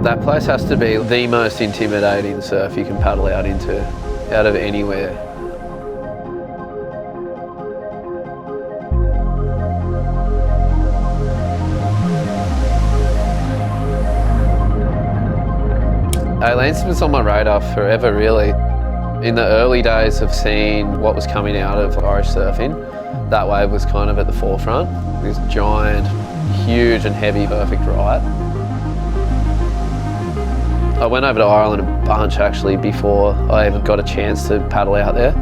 That place has to be the most intimidating surf you can paddle out into, out of anywhere. Aliens was on my radar forever, really. In the early days of seeing what was coming out of Irish surfing, that wave was kind of at the forefront. This giant, huge and heavy, perfect right. I went over to Ireland a bunch actually before I even got a chance to paddle out there.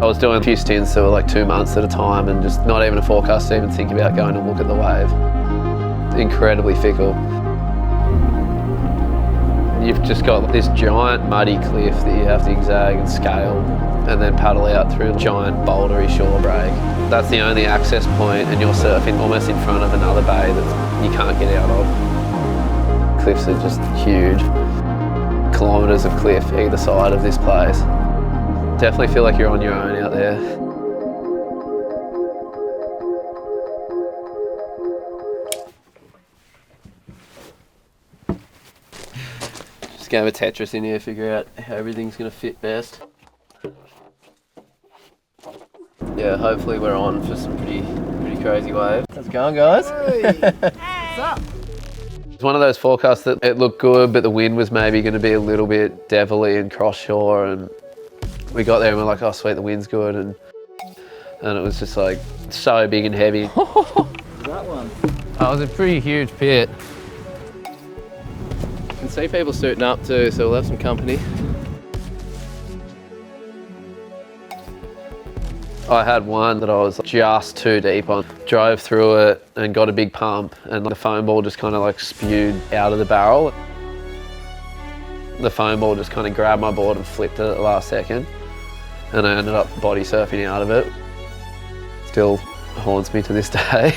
I was doing a few stints that were like 2 months at a time and just not even a forecast to even think about going to look at the wave. Incredibly fickle. You've just got this giant muddy cliff that you have to zigzag and scale and then paddle out through a giant bouldery shore break. That's the only access point and you're surfing almost in front of another bay that you can't get out of. Cliffs are just huge. Kilometres of cliff either side of this place. Definitely feel like you're on your own out there. Just game of Tetris in here, figure out how everything's going to fit best. Yeah, hopefully we're on for some pretty crazy waves. How's it going, guys? Hey. What's up? It's one of those forecasts that it looked good, but the wind was maybe going to be a little bit devilly and cross shore, and we got there and we're like, oh sweet, the wind's good, and it was just like so big and heavy. That one. Oh, it was a pretty huge pit. Can see people suiting up too, so we'll have some company. I had one that I was just too deep on. Drove through it and got a big pump, and the foam ball just kind of like spewed out of the barrel. The foam ball just kind of grabbed my board and flipped it at the last second, and I ended up body surfing out of it. Still haunts me to this day.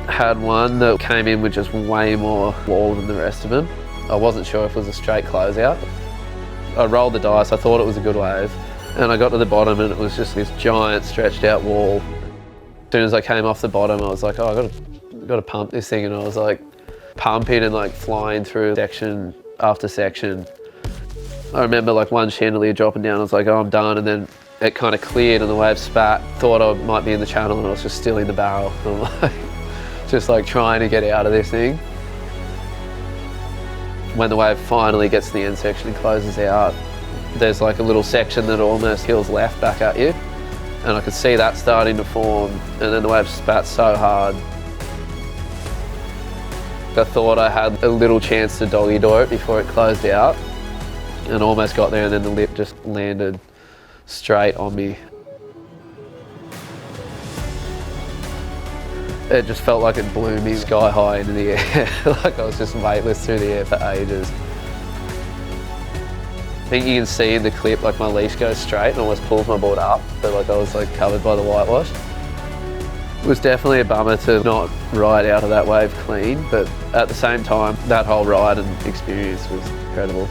Had one that came in with just way more wall than the rest of them. I wasn't sure if it was a straight closeout. I rolled the dice, I thought it was a good wave, and I got to the bottom and it was just this giant stretched out wall. As soon as I came off the bottom, I was like, oh, I got to pump this thing, and I was like pumping and like flying through section after section. I remember like one chandelier dropping down, I was like, oh, I'm done, and then it kind of cleared and the wave spat. Thought I might be in the channel and I was just still in the barrel. And I'm like, just like trying to get out of this thing. When the wave finally gets to the end section and closes out, there's like a little section that almost heels left back at you. And I could see that starting to form, and then the wave spat so hard. I thought I had a little chance to doggy door it before it closed out, and almost got there, and then the lip just landed straight on me. It just felt like it blew me sky high into the air, like I was just weightless through the air for ages. I think you can see in the clip like my leash goes straight and almost pulls my board up, but like I was like covered by the whitewash. It was definitely a bummer to not ride out of that wave clean, but at the same time, that whole ride and experience was incredible.